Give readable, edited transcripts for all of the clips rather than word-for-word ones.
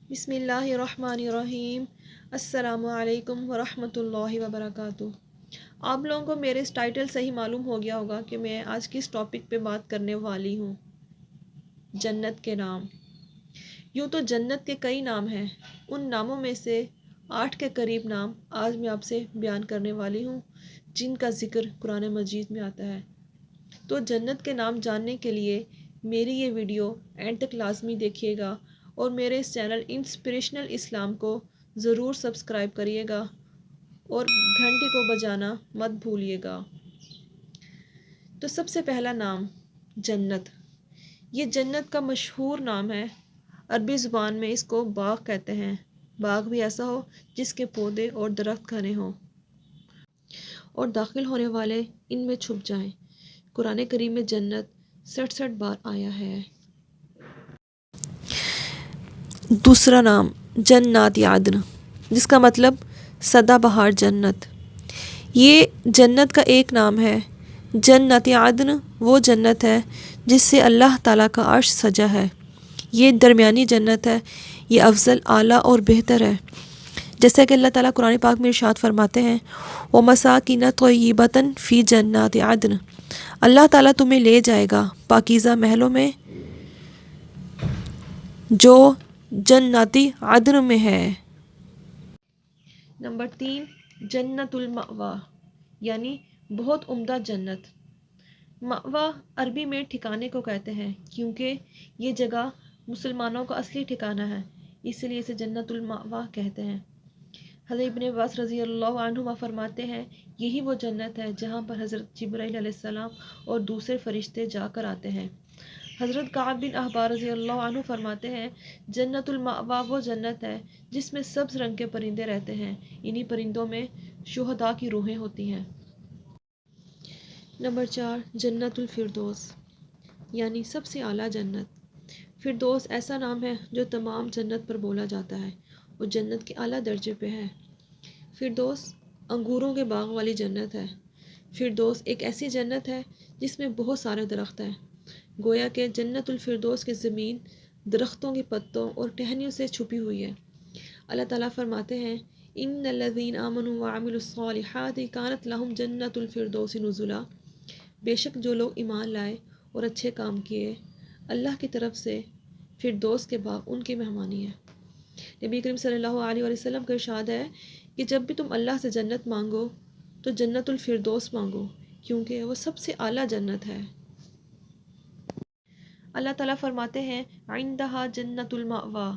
بسم اللہ الرحمن الرحیم۔ السلام علیکم ورحمۃ اللہ وبرکاتہ۔ آپ لوگوں کو میرے اس ٹائٹل سے ہی معلوم ہو گیا ہوگا کہ میں آج کس ٹاپک پہ بات کرنے والی ہوں۔ جنت کے نام۔ یوں تو جنت کے کئی نام ہیں، ان ناموں میں سے 8 کے قریب نام آج میں آپ سے بیان کرنے والی ہوں جن کا ذکر قرآن مجید میں آتا ہے۔ تو جنت کے نام جاننے کے لیے میری یہ ویڈیو اینڈ تک لازمی دیکھیے گا اور میرے اس چینل انسپریشنل اسلام کو ضرور سبسکرائب کریے گا اور گھنٹی کو بجانا مت بھولیے گا۔ تو سب سے پہلا نام جنت۔ یہ جنت کا مشہور نام ہے۔ عربی زبان میں اس کو باغ کہتے ہیں۔ باغ بھی ایسا ہو جس کے پودے اور درخت گھنے ہوں اور داخل ہونے والے ان میں چھپ جائیں۔ قرآن کریم میں جنت 66 بار آیا ہے۔ دوسرا نام جنات عدن، جس کا مطلب سدا بہار جنت۔ یہ جنت کا ایک نام ہے۔ جنات عدن وہ جنت ہے جس سے اللہ تعالیٰ کا عرش سجا ہے۔ یہ درمیانی جنت ہے، یہ افضل، اعلیٰ اور بہتر ہے۔ جیسا کہ اللہ تعالیٰ قرآن پاک میں ارشاد فرماتے ہیں وَمَسَاكِنَ طَيِّبَةً فِي جَنَّاتِ عَدْنٍ، اللہ تعالیٰ تمہیں لے جائے گا پاکیزہ محلوں میں جو جناتی عدن میں ہے۔ نمبر 3 جنت المأوا، یعنی بہت عمدہ جنت۔ مأوا عربی میں ٹھکانے کو کہتے ہیں کیونکہ یہ جگہ مسلمانوں کا اصلی ٹھکانہ ہے، اس لیے اسے جنت المأوا کہتے ہیں۔ حضرت ابن عباس رضی اللہ عنہما فرماتے ہیں یہی وہ جنت ہے جہاں پر حضرت جبرائیل علیہ السلام اور دوسرے فرشتے جا کر آتے ہیں۔ حضرت کعب بن احبار رضی اللہ عنہ فرماتے ہیں جنت المأوا وہ جنت ہے جس میں سبز رنگ کے پرندے رہتے ہیں، انہی پرندوں میں شہداء کی روحیں ہوتی ہیں۔ نمبر 4 جنت الفردوس، یعنی سب سے اعلیٰ جنت۔ فردوس ایسا نام ہے جو تمام جنت پر بولا جاتا ہے اور جنت کے اعلیٰ درجے پہ ہے۔ فردوس انگوروں کے باغ والی جنت ہے۔ فردوس ایک ایسی جنت ہے جس میں بہت سارے درخت ہیں، گویا کہ جنت الفردوس کی زمین درختوں کے پتوں اور ٹہنیوں سے چھپی ہوئی ہے۔ اللہ تعالیٰ فرماتے ہیں ان الذین آمنوا وعملوا الصالحات کانت لہم جنت الفردوس نزلا، بے شک جو لوگ ایمان لائے اور اچھے کام کیے اللہ کی طرف سے فردوس کے باغ ان کی مہمانی ہے۔ نبی کریم صلی اللہ علیہ وسلم کا ارشاد ہے کہ جب بھی تم اللہ سے جنت مانگو تو جنت الفردوس مانگو کیونکہ وہ سب سے اعلیٰ جنت ہے۔ اللہ تعالیٰ فرماتے ہیں عندہا جنت المأوا،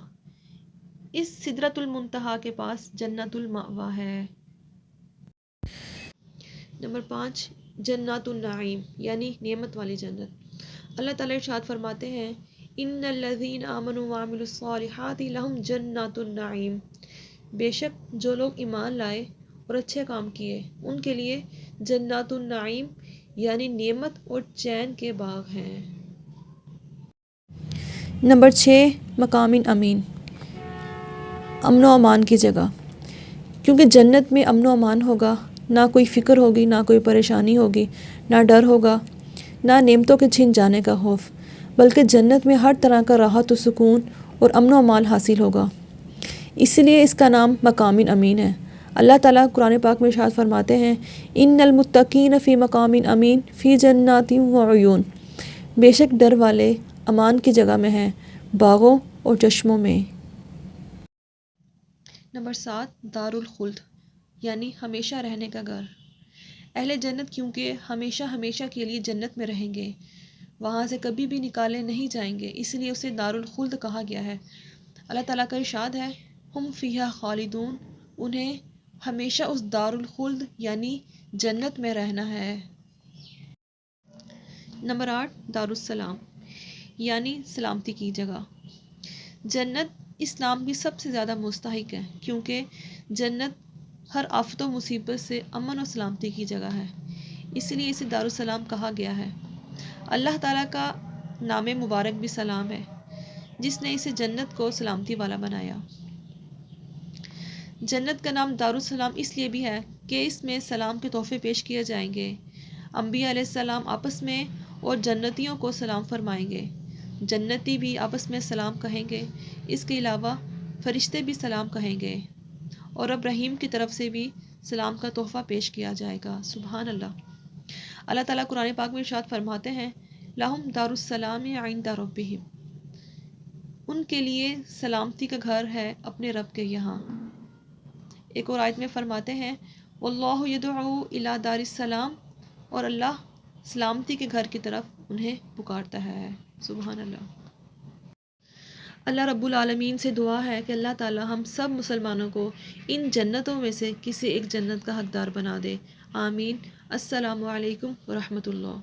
اس سدرۃ المنتہا کے پاس جنت المأوا ہے۔ نمبر 5 جنات النعیم، یعنی نعمت والی جنت۔ اللہ تعالیٰ ارشاد فرماتے ہیں ان الذین آمنوا وعملوا الصالحات لہم جنات النعیم، بے شک جو لوگ ایمان لائے اور اچھے کام کیے ان کے لیے جنات النعیم یعنی نعمت اور چین کے باغ ہیں۔ نمبر 6 مقام امین، امن و امان کی جگہ۔ کیونکہ جنت میں امن و امان ہوگا، نہ کوئی فکر ہوگی، نہ کوئی پریشانی ہوگی، نہ ڈر ہوگا، نہ نعمتوں کے چھن جانے کا خوف، بلکہ جنت میں ہر طرح کا راحت و سکون اور امن و امان حاصل ہوگا، اس لیے اس کا نام مقام امین ہے۔ اللہ تعالیٰ قرآن پاک میں ارشاد فرماتے ہیں ان المتقین فی مقام امین فی جنات وعیون، بے شک ڈر والے امان کی جگہ میں ہیں، باغوں اور چشموں میں۔ نمبر 7 دار الخلد، یعنی ہمیشہ رہنے کا گھر۔ اہل جنت کیونکہ ہمیشہ ہمیشہ کے لیے جنت میں رہیں گے، وہاں سے کبھی بھی نکالے نہیں جائیں گے، اس لیے اسے دار الخلد کہا گیا ہے۔ اللہ تعالیٰ کا ارشاد ہے ہم فیہا خالدون، انہیں ہمیشہ اس دار الخلد یعنی جنت میں رہنا ہے۔ نمبر 8 دار السلام، یعنی سلامتی کی جگہ۔ جنت اسلام کی سب سے زیادہ مستحق ہے کیونکہ جنت ہر آفت و مصیبت سے امن و سلامتی کی جگہ ہے، اس لیے اسے دار السلام کہا گیا ہے۔ اللہ تعالیٰ کا نام مبارک بھی سلام ہے جس نے اسے جنت کو سلامتی والا بنایا۔ جنت کا نام دار السلام اس لیے بھی ہے کہ اس میں سلام کے تحفے پیش کیے جائیں گے، انبیاء علیہ السلام آپس میں اور جنتیوں کو سلام فرمائیں گے، جنتی بھی آپس میں سلام کہیں گے۔ اس کے علاوہ فرشتے بھی سلام کہیں گے اور رب رحیم کی طرف سے بھی سلام کا تحفہ پیش کیا جائے گا۔ سبحان اللہ۔ اللہ تعالیٰ قرآن پاک میں ارشاد فرماتے ہیں لَهُمْ دار السلام عند ربهم، ان کے لیے سلامتی کا گھر ہے اپنے رب کے یہاں۔ ایک اور آیت میں فرماتے ہیں واللہ یدعو الی دار السلام، اور اللہ سلامتی کے گھر کی طرف انہیں پکارتا ہے۔ سبحان اللہ۔ اللہ رب العالمین سے دعا ہے کہ اللہ تعالی ہم سب مسلمانوں کو ان جنتوں میں سے کسی ایک جنت کا حقدار بنا دے۔ آمین۔ السلام علیکم ورحمۃ اللہ۔